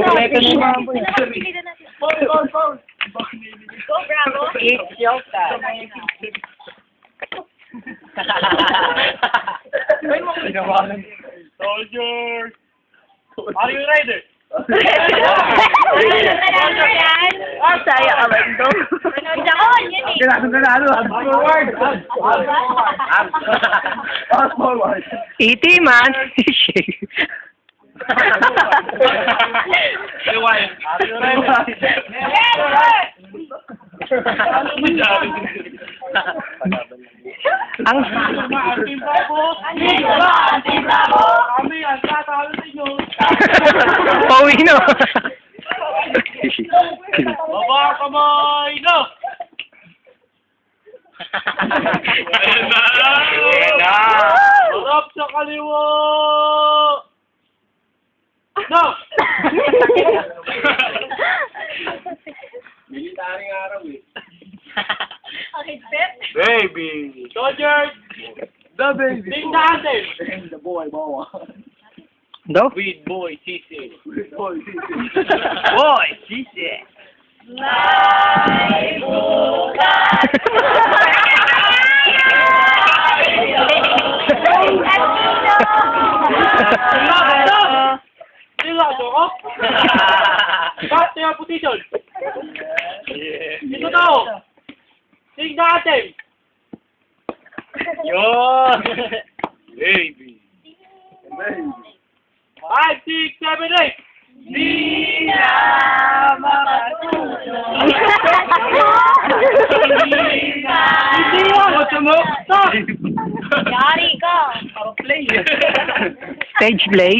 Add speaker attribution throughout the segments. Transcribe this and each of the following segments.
Speaker 1: Ito na mga boy.
Speaker 2: Go, Bravo.
Speaker 1: It's your time.
Speaker 3: Soldiers! Are you ready?
Speaker 2: Saya ka ba ito? Manood ako, yun eh.
Speaker 3: Forward! Forward!
Speaker 1: 80 man.
Speaker 3: Rewind. Are you ready?
Speaker 1: Ang
Speaker 3: Team Bravo!
Speaker 2: Team Bravo!
Speaker 3: Kami ang tatalo sa inyo!
Speaker 1: pauwi no.
Speaker 3: Baba kamay na! Ayan na! Harap sa kaliwa! No! Militaring araw eh.
Speaker 2: Okay, Pep.
Speaker 3: Baby! Soldiers!
Speaker 4: The baby.
Speaker 3: Sing natin!
Speaker 4: The boy, bawa.
Speaker 1: Daw?
Speaker 3: With boy, sisi.
Speaker 4: Boy,
Speaker 1: Boy, sisi.
Speaker 2: May bukas.
Speaker 3: Sila, Joko? Back to your position. Dito daw. Sing natin. Yun! Baby. 5, 6, 7, 8.
Speaker 2: Di na makatulog. Di na.
Speaker 3: Hindi yan! Stop!
Speaker 2: Yari ka.
Speaker 1: Stage play.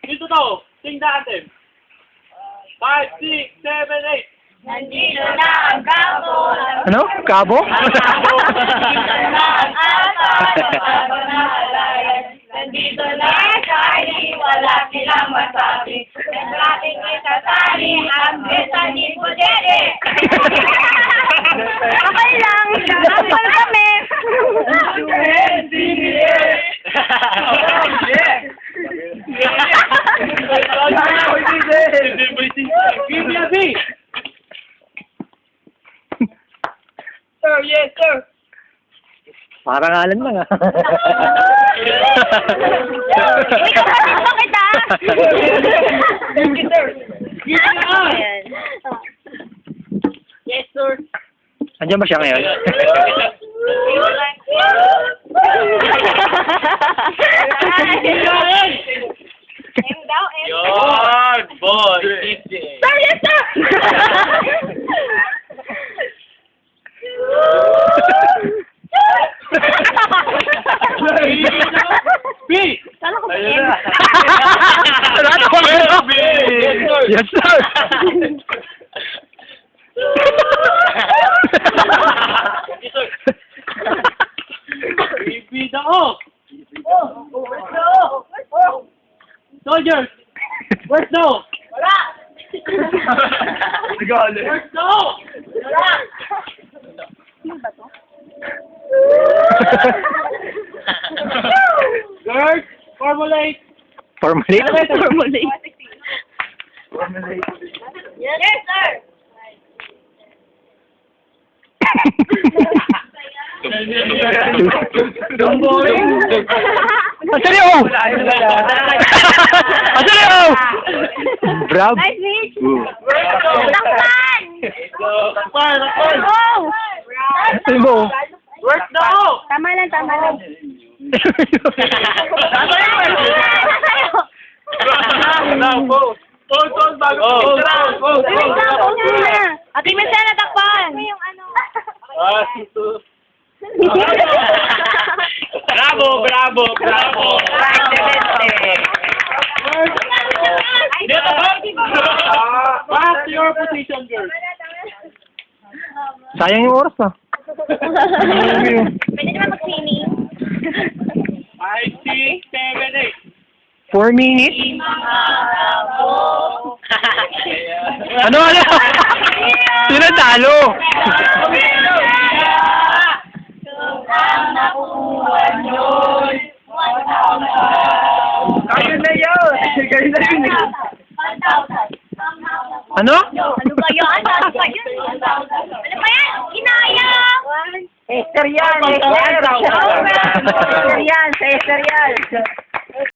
Speaker 3: Dito daw. Sing natin. 5, 6, 7, 8.
Speaker 2: Nandito na ang Bravo.
Speaker 1: Ano? Kabo?
Speaker 2: Nandito na ang apat. Bago na alayan. Nandito na Charlie. Wala silang masabi. Naglating itatali. Ang besa ni Pudere. Okay lang. Dampal kami.
Speaker 3: Give me a B!
Speaker 2: Sir, yes, sir.
Speaker 1: Parang alam lang ah.
Speaker 2: Uy, kapatid mo kita.
Speaker 3: Give me a!
Speaker 2: Ayan. Yes, sir.
Speaker 1: Andiyan ba siya ngayon?
Speaker 2: M daw, M.
Speaker 3: Yun! Boy! Sisi!
Speaker 2: Sir, yes, sir.
Speaker 3: B!
Speaker 2: Kala ko ba
Speaker 3: Ayun
Speaker 2: M?
Speaker 3: na.
Speaker 1: Ano ba?
Speaker 3: B!
Speaker 1: Yes, sir.
Speaker 3: Baby na oh! Soldiers! Where's no?
Speaker 2: Wala.
Speaker 3: Where's no?
Speaker 2: Wala. Sino ba to?
Speaker 3: Girls, formulate!
Speaker 1: Formulate?
Speaker 2: Yes, yes, sir.
Speaker 3: Dumboing!
Speaker 1: Asali oh! Asali oh! Bravo.
Speaker 2: Nice meet you. Takpan!
Speaker 3: Takpan! Takpan!
Speaker 2: Go!
Speaker 1: Asali mo.
Speaker 3: Where's no?
Speaker 2: Tama lang, tama lang.
Speaker 3: Pose! Pose! Pose! Bago pose! Pose!
Speaker 2: Wait lang, pause muna. Ate Minsan na takpan. Yung ano.
Speaker 3: Bravo! Bravo! Bravo! Dito ba? Back to your position, girls.
Speaker 1: Sayang yung oras ah.
Speaker 2: Pwede naman mag-swimming.
Speaker 3: 5, 6, 7, 8.
Speaker 1: 4 minutes? Ano? Sino talo?
Speaker 4: Kaya na yun! Kaya na yun!
Speaker 1: Ano?
Speaker 2: Ano ba yan? Ano ba yan? Ano ba yan? Kinaya!
Speaker 5: Esther yan, Esther. Esther yan, sa Esther yan.